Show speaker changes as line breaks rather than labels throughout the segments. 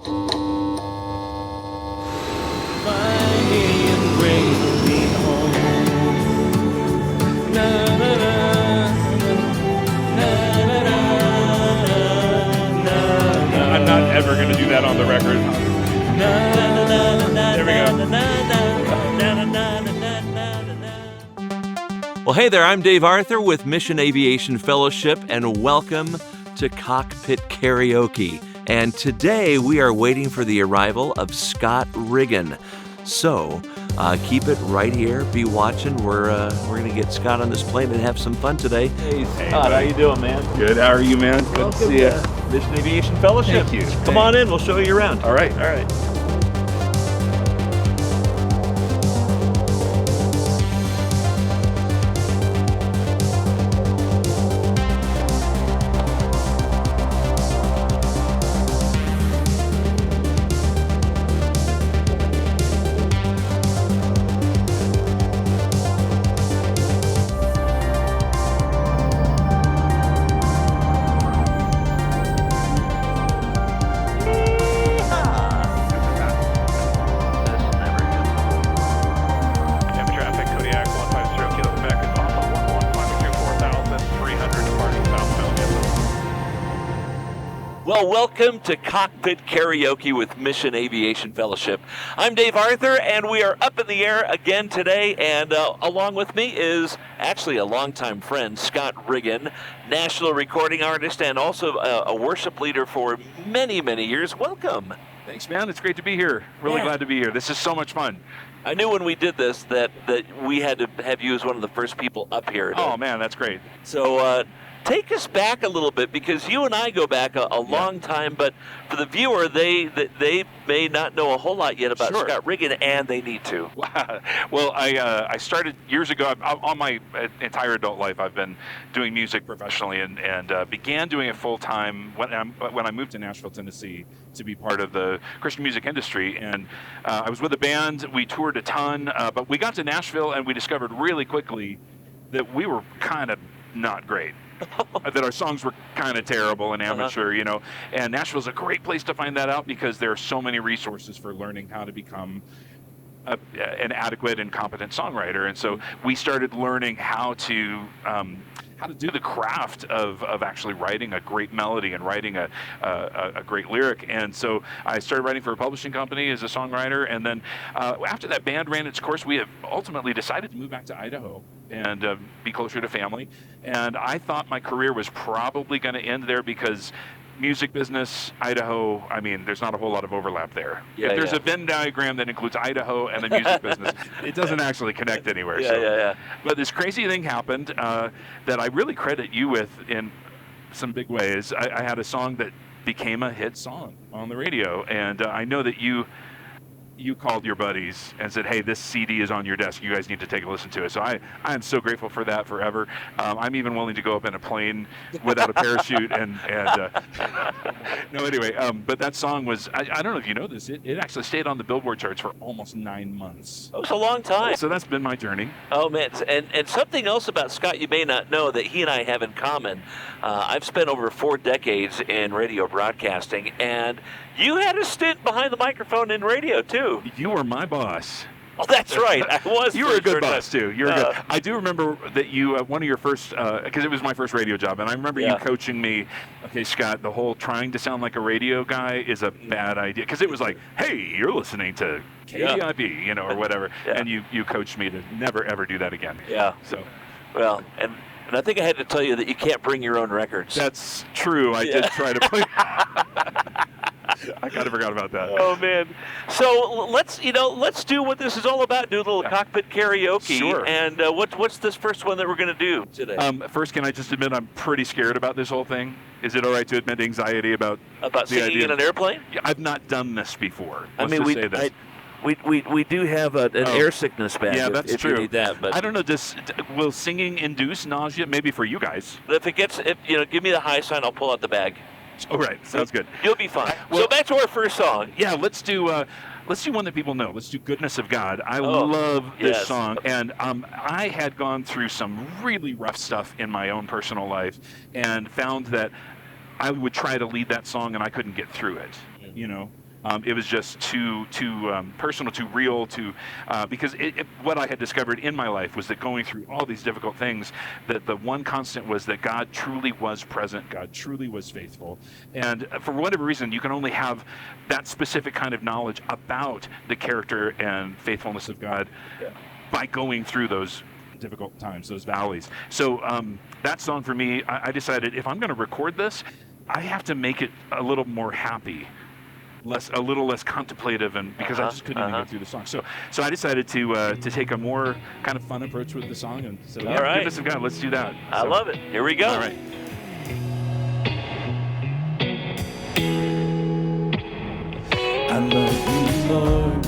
Find me and bring me home. Na, na, na, na, na, na, na,
I'm not ever going to do that on the record. There we go.
Well, hey there, I'm Dave Arthur with Mission Aviation Fellowship, and welcome to Cockpit Karaoke. And today we are waiting for the arrival of Scott Riggan. So keep it right here. Be watching. We're going to get Scott on this plane and have some fun today.
Hey, Scott, how you doing, man?
Good. How are you, man? Good to see you.
Mission Aviation Fellowship.
Thank you.
Come on in. We'll show you around.
All right.
All right.
Well, welcome to Cockpit Karaoke with Mission Aviation Fellowship. I'm Dave Arthur, and we are up in the air again today, and along with me is actually a longtime friend, Scott Riggan, national recording artist and also a worship leader for many, many years. Welcome.
Thanks, man. It's great to be here. Really glad to be here. This is so much fun.
I knew when we did this that we had to have you as one of the first people up here.
Oh, man, that's great.
So take us back a little bit, because you and I go back a long time, but for the viewer, they may not know a whole lot yet about Scott Riggan, and they need to.
Wow. Well, I started years ago. All my entire adult life, I've been doing music professionally, and began doing it full time when I moved to Nashville, Tennessee, to be part of the Christian music industry. And I was with a band. We toured a ton, but we got to Nashville, and we discovered really quickly that we were kind of not great. That our songs were kind of terrible and amateur, you know. And Nashville's a great place to find that out, because there are so many resources for learning how to become an adequate and competent songwriter. And so we started learning how to do the craft of actually writing a great melody and writing a great lyric. And so I started writing for a publishing company as a songwriter. And then after that band ran its course, we have ultimately decided to move back to Idaho and be closer to family. And I thought my career was probably going to end there, because music business, Idaho, I mean, there's not a whole lot of overlap there.
Yeah,
if there's a Venn diagram that includes Idaho and the music business, it doesn't actually connect anywhere. But this crazy thing happened that I really credit you with in some big ways. I had a song that became a hit song on the radio, and I know that you called your buddies and said, hey, this CD is on your desk. You guys need to take a listen to it. So I am so grateful for that forever. I'm even willing to go up in a plane without a parachute. No, anyway, but that song was, I don't know if you know this, it actually stayed on the Billboard charts for almost 9 months.
Oh, it's a long time.
So that's been my journey.
Oh, man. And something else about Scott you may not know that he and I have in common. I've spent over 4 decades in radio broadcasting, and you had a stint behind the microphone in radio, too.
You were my boss.
Oh, that's right. I was.
You were a good boss, too. You're good. I do remember that you, one of your first, because it was my first radio job, and I remember you coaching me, okay, Scott, the whole trying to sound like a radio guy is a bad idea. Because it was like, hey, you're listening to KDIP, you know, or whatever. And you coached me to never, ever do that again.
Yeah.
So,
well, and I think I had to tell you that you can't bring your own records.
That's true. I did try to play. I kind of forgot about that.
Oh, man. So let's do what this is all about. Do a little cockpit karaoke.
Sure.
And what's this first one that we're going to do today?
First, can I just admit I'm pretty scared about this whole thing? Is it all right to admit anxiety about
singing
idea?
in an airplane?
Yeah, I've not done this before.
We do have an air sickness bag.
Yeah, that's true.
You need that, but
I don't know. Will singing induce nausea? Maybe for you guys.
If give me the high sign, I'll pull out the bag.
All right, sounds good.
You'll be fine. So back to our first song.
Yeah, let's do one that people know. Let's do "Goodness of God." I love this song, and I had gone through some really rough stuff in my own personal life, and found that I would try to lead that song, and I couldn't get through it. You know. It was just too personal, too real, because what I had discovered in my life was that going through all these difficult things, that the one constant was that God truly was present, God truly was faithful. And for whatever reason, you can only have that specific kind of knowledge about the character and faithfulness of God by going through those difficult times, those valleys. So that song for me, I decided if I'm going to record this, I have to make it a little more happy, a little less contemplative, and because I just couldn't even get through the song. So I decided to take a more kind of fun approach with the song, and so
All right.
goodness of God, let's do that.
I love it. Here we go.
All right.
I love you, Lord.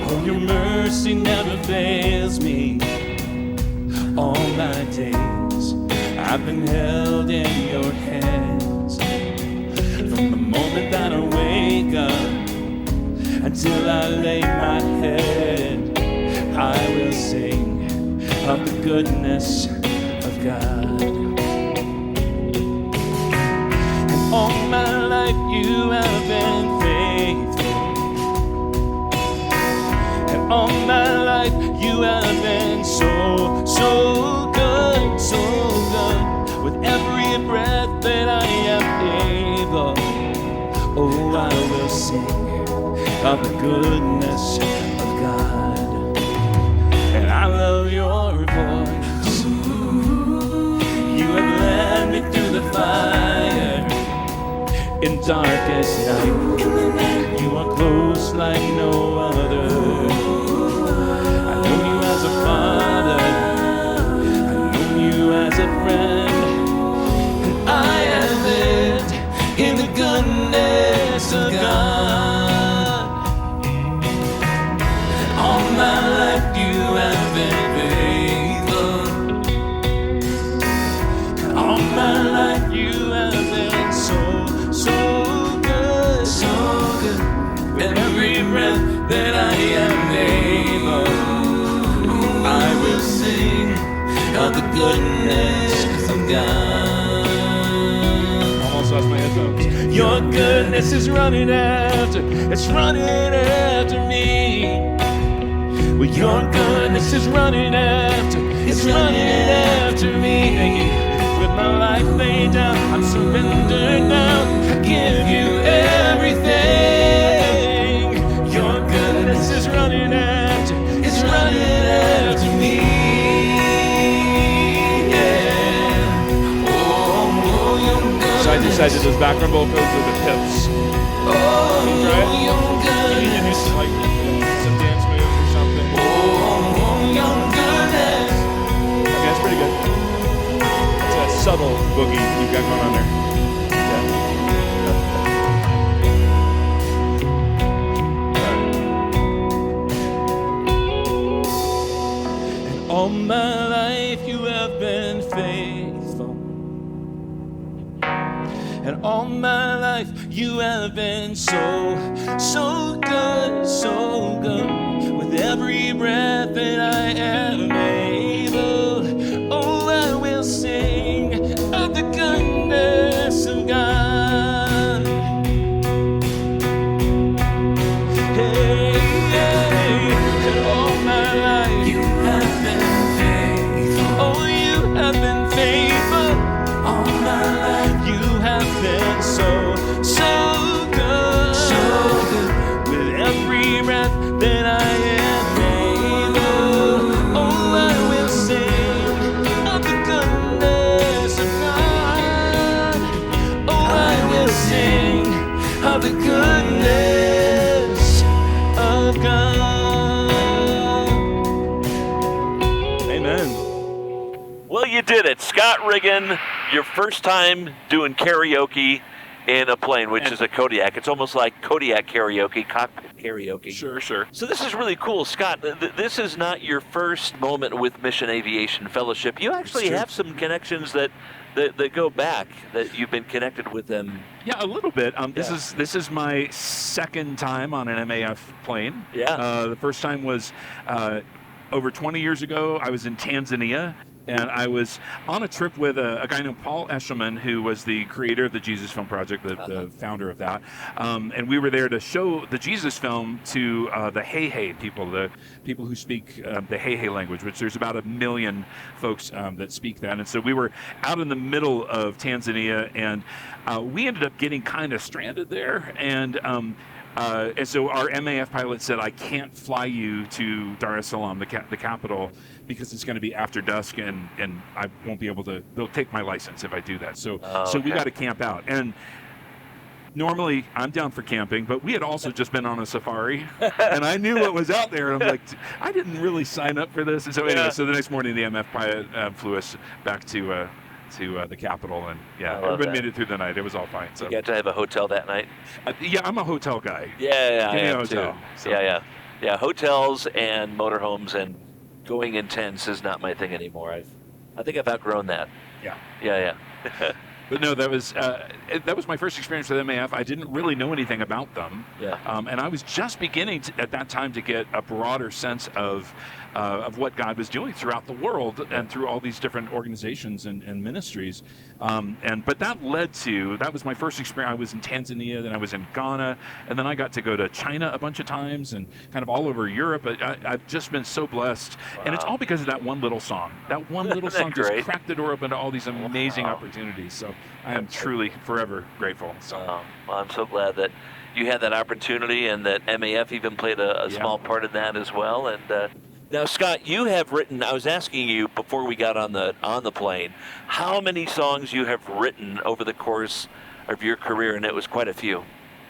Oh, your mercy never fails me. All my days I've been held in your hands. From the moment that I wake up until I lay my head, I will sing of the goodness of God. And all my life you have been faithful. And all my life you have been so, so good, so good. With every breath that I am able, oh, I will sing of the goodness of God. And I love your voice. You have led me through the fire in darkest night. You are close like no other. I know you as a father. I know you as a friend. And I have lived in the goodness of God. All my life you have been faithful. All my life you have been so, so good, so good. With every breath that I am able, I will sing of the goodness of God.
Almost lost my headphones.
Your goodness is running after me. Well, your goodness is running after me. Thank you. With my life laid down, I'm surrendered now. I give you everything. Your goodness is running after me. Yeah. Oh, your goodness.
So I decided those background vocals are the pips.
Oh, your
You need to do
goodness.
some, like, some dance moves or something.
Oh, your goodness.
Okay, that's pretty good. It's a subtle boogie you've got going on there.
And all my life you have been faithful. And all my life you have been so, so good, so good. With every breath that I am able, oh, I will sing of the goodness of God. Hey, hey, and all my life you have been faithful. Oh, you have been faithful. All my life you have been so, so good, so good. With every breath that I am able, oh, I will sing of the goodness of God. Oh, I will sing of the goodness of God.
Amen.
Well, you did it. Scott Riggan, your first time doing karaoke in a plane, which is a Kodiak. It's almost like Kodiak karaoke, cockpit karaoke.
Sure.
So this is really cool. Scott, this is not your first moment with Mission Aviation Fellowship. You actually have some connections that go back, that you've been connected with them.
Yeah, a little bit. This is my second time on an MAF plane.
Yeah.
The first time was over 20 years ago. I was in Tanzania And I was on a trip with a guy named Paul Eshelman, who was the creator of the Jesus Film Project, the founder of that. And we were there to show the Jesus film to the Hey people, the people who speak the Hey language, which there's about 1 million folks that speak that. And so we were out in the middle of Tanzania, and we ended up getting kind of stranded there. And so our MAF pilot said, I can't fly you to Dar es Salaam, the capital, because it's going to be after dusk, and I won't be able to, they'll take my license if I do that. So we got to camp out. And normally I'm down for camping, but we had also just been on a safari, and I knew what was out there. And I'm like, I didn't really sign up for this. And so anyway, so the next morning the MF pilot flew us back to the capital, and everybody made it through the night. It was all fine. So
you got to have a hotel that night?
Yeah, I'm a hotel guy.
Yeah,
Give me
I
a
am
hotel.
too.
So.
Yeah. Hotels and motorhomes and going in tents is not my thing anymore. I think I've outgrown that. Yeah.
But no, that was my first experience with MAF. I didn't really know anything about them. And I was just beginning at that time to get a broader sense of what God was doing throughout the world and through all these different organizations and ministries. But that was my first experience. I was in Tanzania, then I was in Ghana, and then I got to go to China a bunch of times and kind of all over Europe. I've just been so blessed. Wow. And it's all because of that one little song. That one little song just cracked the door open to all these amazing opportunities. So I am truly forever grateful. So.
Well, I'm so glad that you had that opportunity, and that MAF even played a small part in that as well. And now, Scott, you have written, I was asking you before we got on the plane, how many songs you have written over the course of your career, and it was quite a few.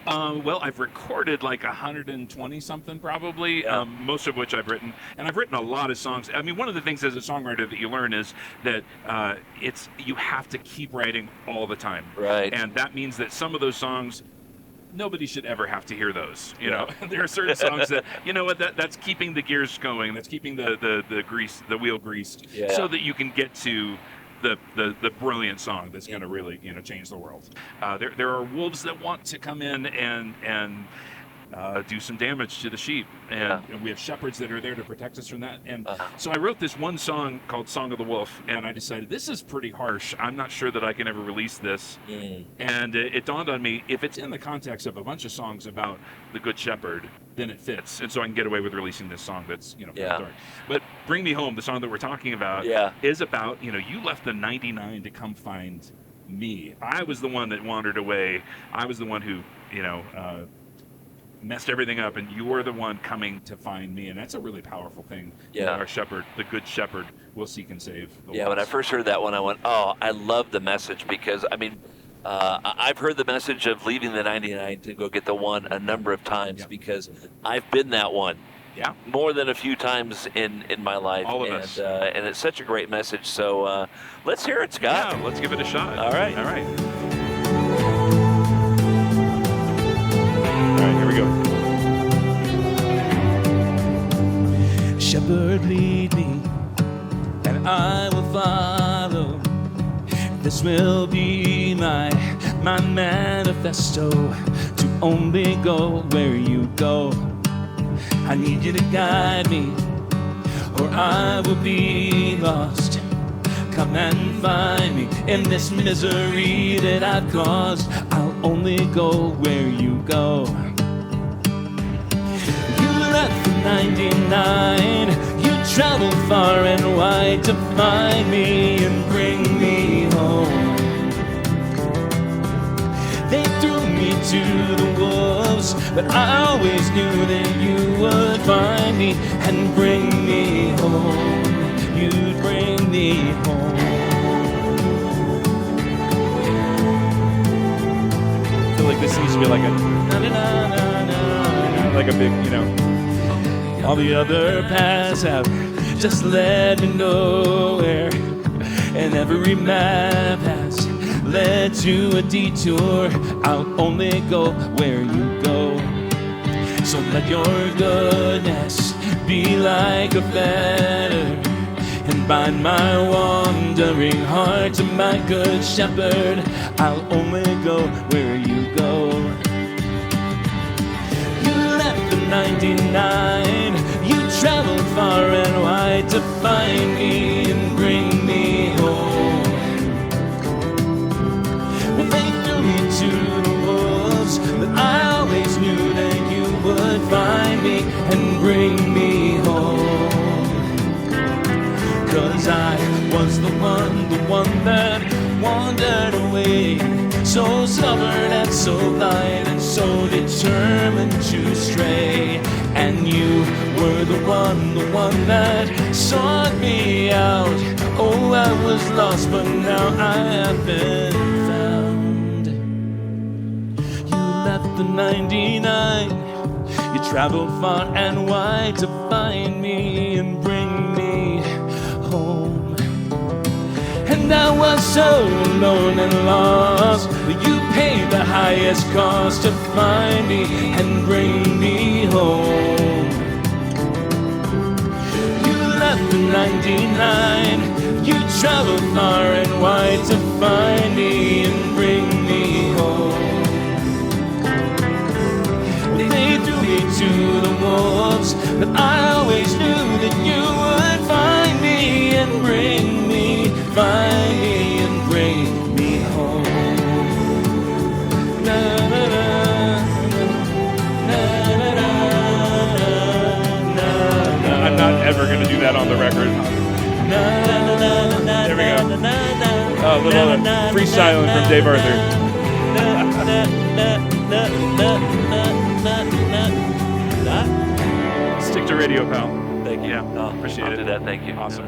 Well, I've recorded like 120 something probably, most of which I've written, and I've written a lot of songs. I mean, one of the things as a songwriter that you learn is that you have to keep writing all the time.
Right.
And that means that some of those songs, nobody should ever have to hear those. You know, there are certain songs that, you know what, that's keeping the gears going, that's keeping the wheel greased, so that you can get to the brilliant song that's going to really, change the world. There are wolves that want to come in and do some damage to the sheep, and we have shepherds that are there to protect us from that. And so I wrote this one song called Song of the Wolf, and I decided this is pretty harsh. I'm not sure that I can ever release this. And it dawned on me, if it's in the context of a bunch of songs about the Good Shepherd, then it fits. And so I can get away with releasing this song that's dark. But Bring Me Home, the song that we're talking about, is about, you left the 99 to come find me. I was the one that wandered away. I was the one who, messed everything up, and you were the one coming to find me. And that's a really powerful thing. Our shepherd, the Good Shepherd, will seek and save the lost.
When I first heard that one, I went, I love the message, because I've heard the message of leaving the 99 to go get the one a number of times, because I've been that one more than a few times in my life.
All of us.
And it's such a great message. So let's hear it, Scott.
Yeah, let's give it a shot.
All right.
Here we go.
Shepherd, lead me, and I will follow. This will be my manifesto, to only go where you go. I need you to guide me, or I will be lost. Come and find me in this misery that I've caused. I'll only go where you go. You left the 99, you traveled far and wide to find me and bring me home. They threw me to the wolves, but I always knew that you would find me and bring me home. You'd bring me home.
I feel like this needs to be like a big,
All the other paths have just led me nowhere, and every map has led to a detour. I'll only go where you go. So let your goodness be like a fetter, and bind my wandering heart to my Good Shepherd. I'll only go where you go. You left the 99, you traveled far and wide to find me and bring me so stubborn and so blind and so determined to stray. And you were the one that sought me out. Oh, I was lost, but now I have been found. You left the 99. You traveled far and wide to find me and bring me home. And I was so alone and lost, but you paid the highest cost to find me and bring me home. You left the 99, you traveled far and wide to find me and bring me home. They threw me to the wolves, but I always knew that you would find me and bring me, find me and bring me home. Na, na, na, na, na, na, na,
I'm not ever going to do that on the record. There we go. Oh, a little freestyling from Dave Arthur. Stick to radio, pal.
Thank you.
Yeah, appreciate
I'll
it.
do that. Thank you.
Awesome.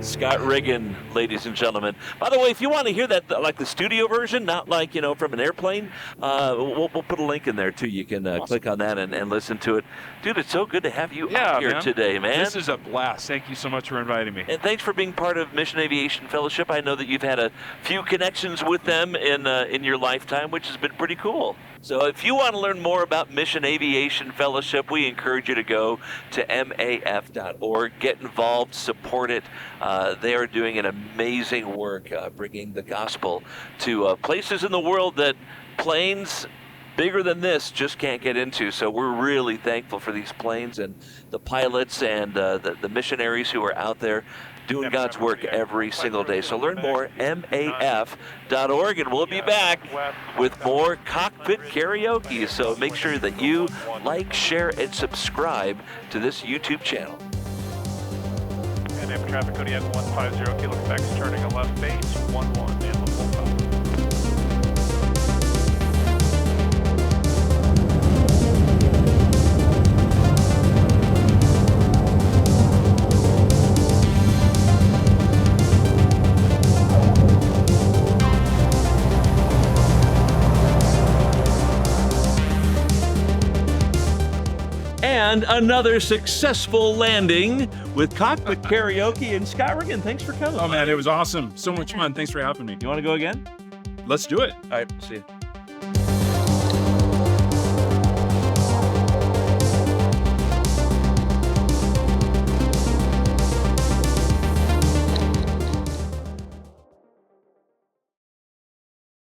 Scott Riggan, ladies and gentlemen. By the way, if you want to hear that, like the studio version, not like, from an airplane, we'll put a link in there too. You can click on that and listen to it. Dude, it's so good to have you out here today, man.
This is a blast. Thank you so much for inviting me.
And thanks for being part of Mission Aviation Fellowship. I know that you've had a few connections with them in your lifetime, which has been pretty cool. So if you want to learn more about Mission Aviation Fellowship, we encourage you to go to maf.org, get involved, support it. They are doing an amazing work bringing the gospel to places in the world that planes bigger than this just can't get into. So we're really thankful for these planes and the pilots and the missionaries who are out there doing God's work every single day. So learn more, maf.org, and we'll be back with more Cockpit Karaoke. So make sure that you like, share, and subscribe to this YouTube channel.
And if traffic Kodiak 150, Kilo Quebec, turning a left base, 11, and the full call.
And another successful landing with Cockpit Karaoke. And Scott Riggan, thanks for coming.
Oh, man, it was awesome. So much fun. Thanks for having me.
You want to go again?
Let's do it.
All right, see you.